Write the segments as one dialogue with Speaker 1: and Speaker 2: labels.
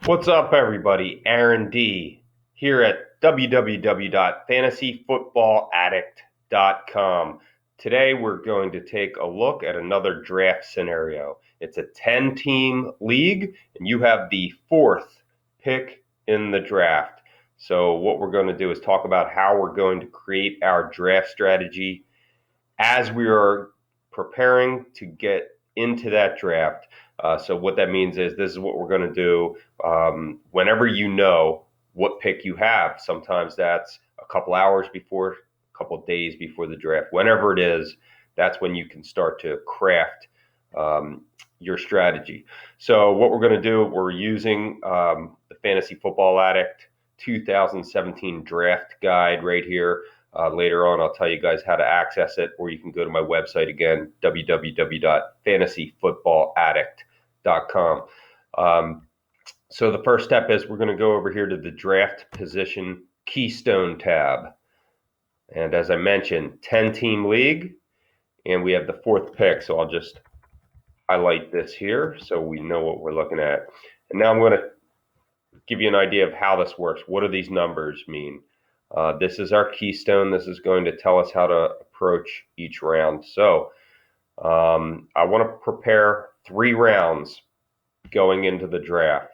Speaker 1: What's up, everybody? Aaron D. here at www.fantasyfootballaddict.com. Today, we're going to take a look at another draft scenario. It's a 10-team league, and you have the fourth pick in the draft. So, what we're going to do is talk about how we're going to create our draft strategy as we are preparing to get into that draft. So what that means is this is what we're going to do. Whenever you know what pick you have, sometimes that's a couple hours before, a couple days before the draft. Whenever it is, that's when you can start to craft your strategy. So what we're going to do, we're using the Fantasy Football Addict 2017 draft guide right here. Later on, I'll tell you guys how to access it, or you can go to my website again, www.fantasyfootballaddict.com. So the first step is we're going to go over here to the draft position Keystone tab. And as I mentioned, 10-team league, and we have the fourth pick. So I'll just highlight this here so we know what we're looking at. And now I'm going to give you an idea of how this works. What do these numbers mean? This is our keystone. This is going to tell us how to approach each round. So I want to prepare 3 rounds going into the draft.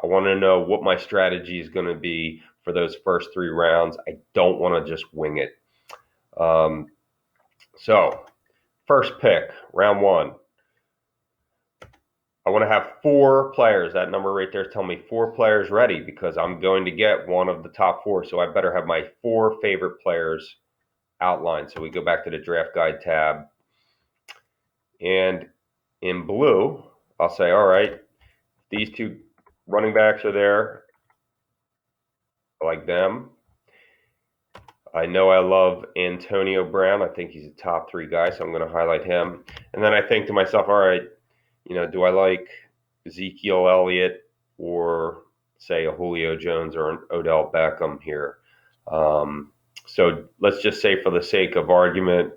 Speaker 1: I want to know what my strategy is going to be for those first 3 rounds. I don't want to just wing it. So first pick, round 1. I want to have 4 players. That number right there is telling me 4 players ready because I'm going to get one of the top 4. So I better have my 4 favorite players outlined. So we go back to the draft guide tab. And in blue, I'll say, all right, these 2 running backs are there. I like them. I know I love Antonio Brown. I think he's a top 3 guy, so I'm going to highlight him. And then I think to myself, all right, do I like Ezekiel Elliott or, say, a Julio Jones or an Odell Beckham here? So let's just say, for the sake of argument,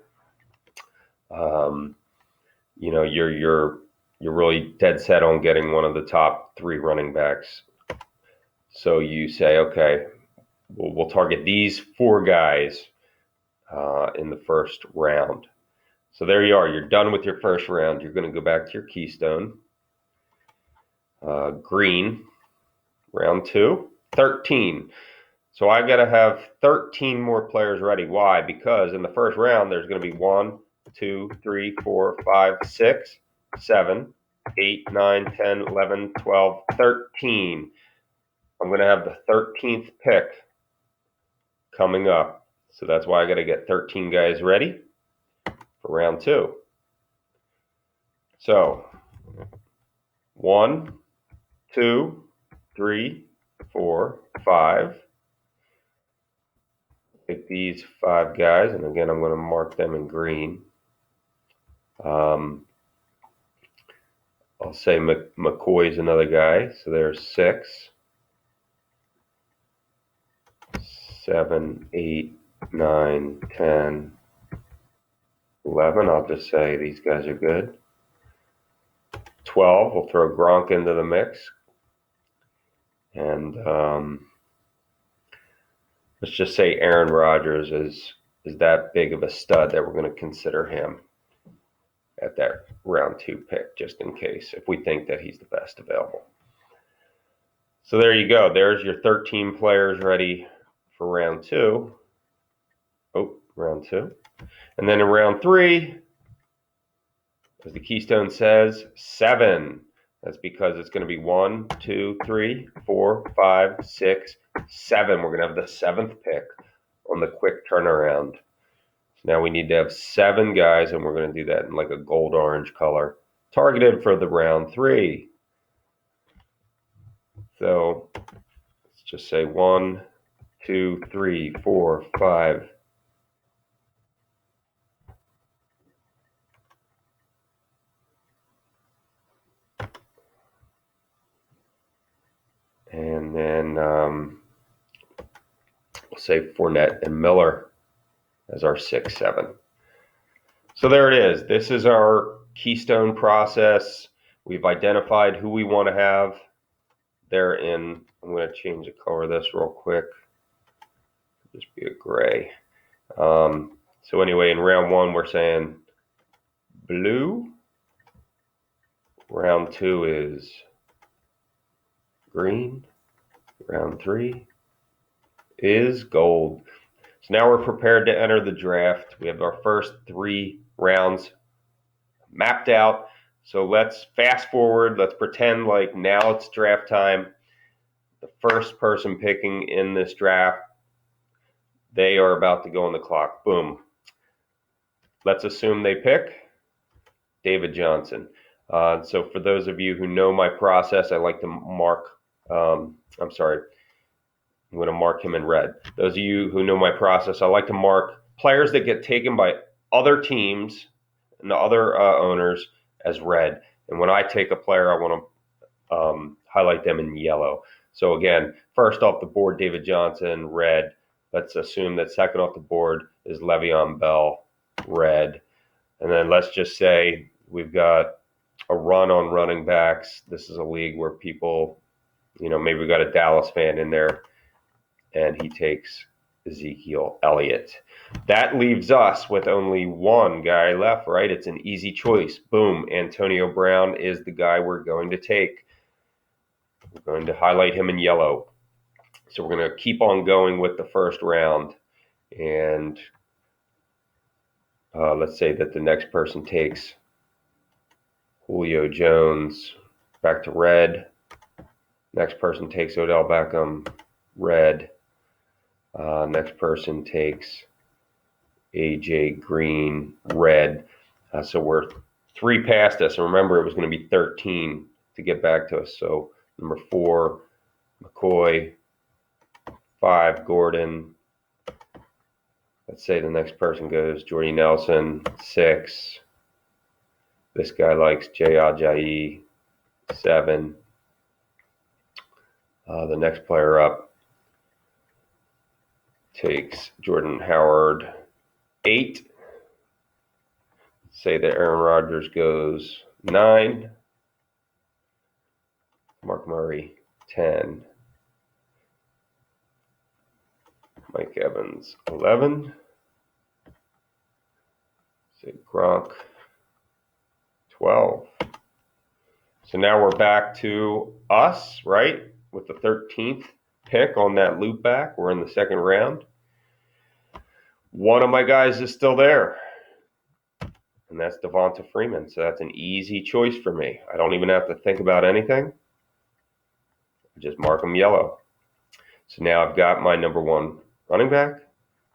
Speaker 1: you're really dead set on getting one of the top 3 running backs. So you say, okay, we'll target these 4 guys in the first round. So there you are. You're done with your first round. You're going to go back to your keystone. Green, round 2, 13. So I've got to have 13 more players ready. Why? Because in the first round, there's going to be 1, 2, 3, 4, 5, 6, 7, 8, 9, 10, 11, 12, 13. I'm going to have the 13th pick coming up. So that's why I got to get 13 guys ready for round 2. So 1, 2, 3, 4, 5. Pick these 5 guys, and again, I'm going to mark them in green. I'll say McCoy's another guy, so there's 6, 7, 8, 9, 10, 11. I'll just say these guys are good. 12, we'll throw Gronk into the mix. And let's just say Aaron Rodgers is that big of a stud that we're going to consider him at that round 2 pick, just in case, if we think that he's the best available. So there you go. There's your 13 players ready for round 2. Oh, round 2. And then in round 3, as the keystone says, 7. That's because it's going to be 1, 2, 3, 4, 5, 6, 7. We're going to have the 7th pick on the quick turnaround. So now we need to have 7 guys, and we're going to do that in like a gold-orange color, targeted for the round 3. So let's just say 1, 2, 3, 4, 5. And then we'll say Fournette and Miller as our 6, 7. So there it is. This is our keystone process. We've identified who we want to have they're in, I'm going to change the color of this real quick. Just be a gray. So anyway, in round 1, we're saying blue. Round 2 is green. Round 3 is gold. So now we're prepared to enter the draft. We have our first 3 rounds mapped out. So let's fast forward. Let's pretend like now it's draft time. The first person picking in this draft, they are about to go on the clock. Boom. Let's assume they pick David Johnson. So for those of you who know my process, I like to mark, I'm sorry, I'm going to mark him in red. Those of you who know my process, I like to mark players that get taken by other teams and the other owners as red. And when I take a player, I want to highlight them in yellow. So again, first off the board, David Johnson, red. Let's assume that second off the board is Le'Veon Bell, red. And then let's just say we've got a run on running backs. This is a league where people, maybe we got a Dallas fan in there, and he takes Ezekiel Elliott. That leaves us with only one guy left, right? It's an easy choice. Boom. Antonio Brown is the guy we're going to take. We're going to highlight him in yellow. So we're going to keep on going with the first round. And let's say that the next person takes Julio Jones, back to red. Next person takes Odell Beckham, red. Next person takes AJ Green, red. So we're 3 past us. And remember, it was going to be 13 to get back to us. So number 4, McCoy. 5, Gordon. Let's say the next person goes Jordy Nelson. 6, this guy likes Jay Ajayi. 7, the next player up takes Jordan Howard. 8, say that Aaron Rodgers goes 9, Mark Murray 10, Mike Evans 11, say Gronk 12. So now we're back to us, right? With the 13th pick on that loop back. We're in the second round. One of my guys is still there, and that's Devonta Freeman. So that's an easy choice for me. I don't even have to think about anything. I just mark him yellow. So now I've got my number 1 running back.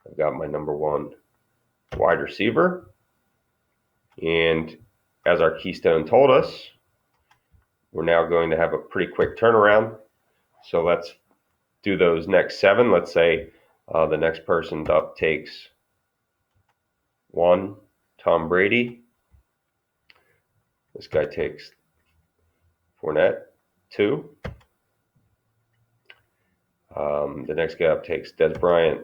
Speaker 1: I've got my number 1 wide receiver. And as our Keystone told us, we're now going to have a pretty quick turnaround. So let's do those next 7. Let's say the next person up takes 1, Tom Brady. This guy takes Fournette. 2. The next guy up takes Des Bryant.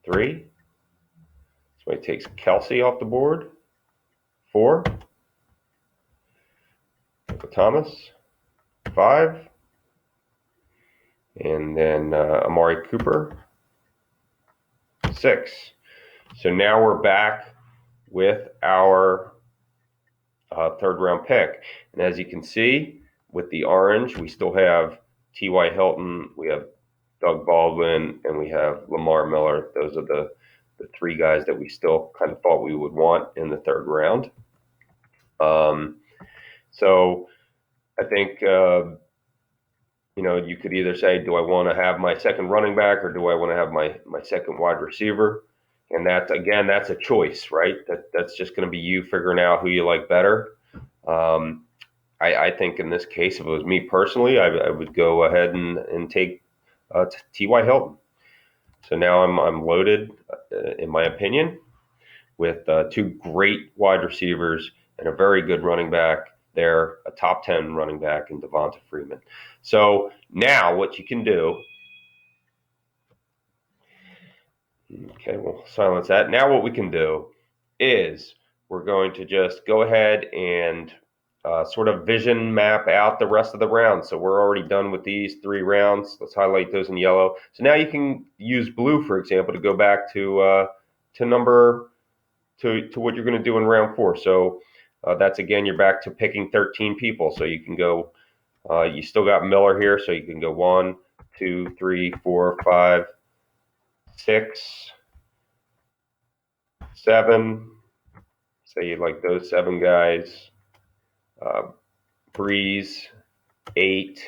Speaker 1: 3. So he takes Kelsey off the board. 4. Michael Thomas. 5. And then Amari Cooper. 6. So now we're back with our third round pick. And as you can see, with the orange, we still have T.Y. Hilton, we have Doug Baldwin, and we have Lamar Miller. Those are the 3 guys that we still kind of thought we would want in the third round. So I think, you could either say, do I want to have my second running back or do I want to have my second wide receiver? And that's a choice, right? That's just going to be you figuring out who you like better. I think in this case, if it was me personally, I would go ahead and take T.Y. Hilton. So now I'm loaded, in my opinion, with 2 great wide receivers and a very good running back there, a top 10 running back in Devonta Freeman. So now what you can do, okay, we'll silence that. Now what we can do is we're going to just go ahead and sort of vision map out the rest of the rounds. So we're already done with these 3 rounds. Let's highlight those in yellow. So now you can use blue, for example, to go back to what you're going to do in round 4. So that's again, you're back to picking 13 people. So you can go. You still got Miller here, so you can go 1, 2, 3, 4, 5, 6, 7. Say you like those 7 guys. Breeze, 8.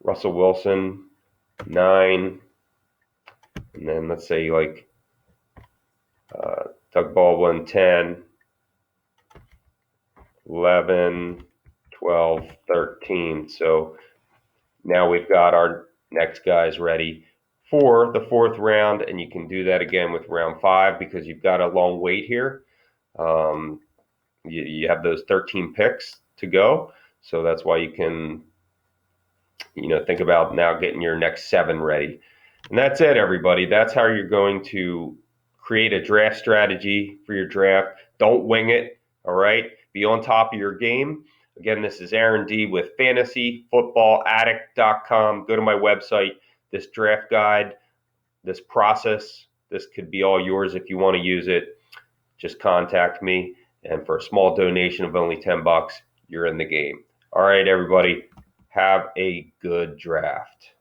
Speaker 1: Russell Wilson, 9. And then let's say you like Doug Baldwin, 10, 11, 12, 13. So now we've got our next guys ready for the 4th round, and you can do that again with round 5 because you've got a long wait here. You have those 13 picks to go, so that's why you can, think about now getting your next 7 ready. And that's it, everybody. That's how you're going to create a draft strategy for your draft. Don't wing it, all right? Be on top of your game. Again, this is Aaron D with fantasyfootballaddict.com. Go to my website. This draft guide, this process, this could be all yours if you want to use it. Just contact me. And for a small donation of only $10, you're in the game. All right, everybody. Have a good draft.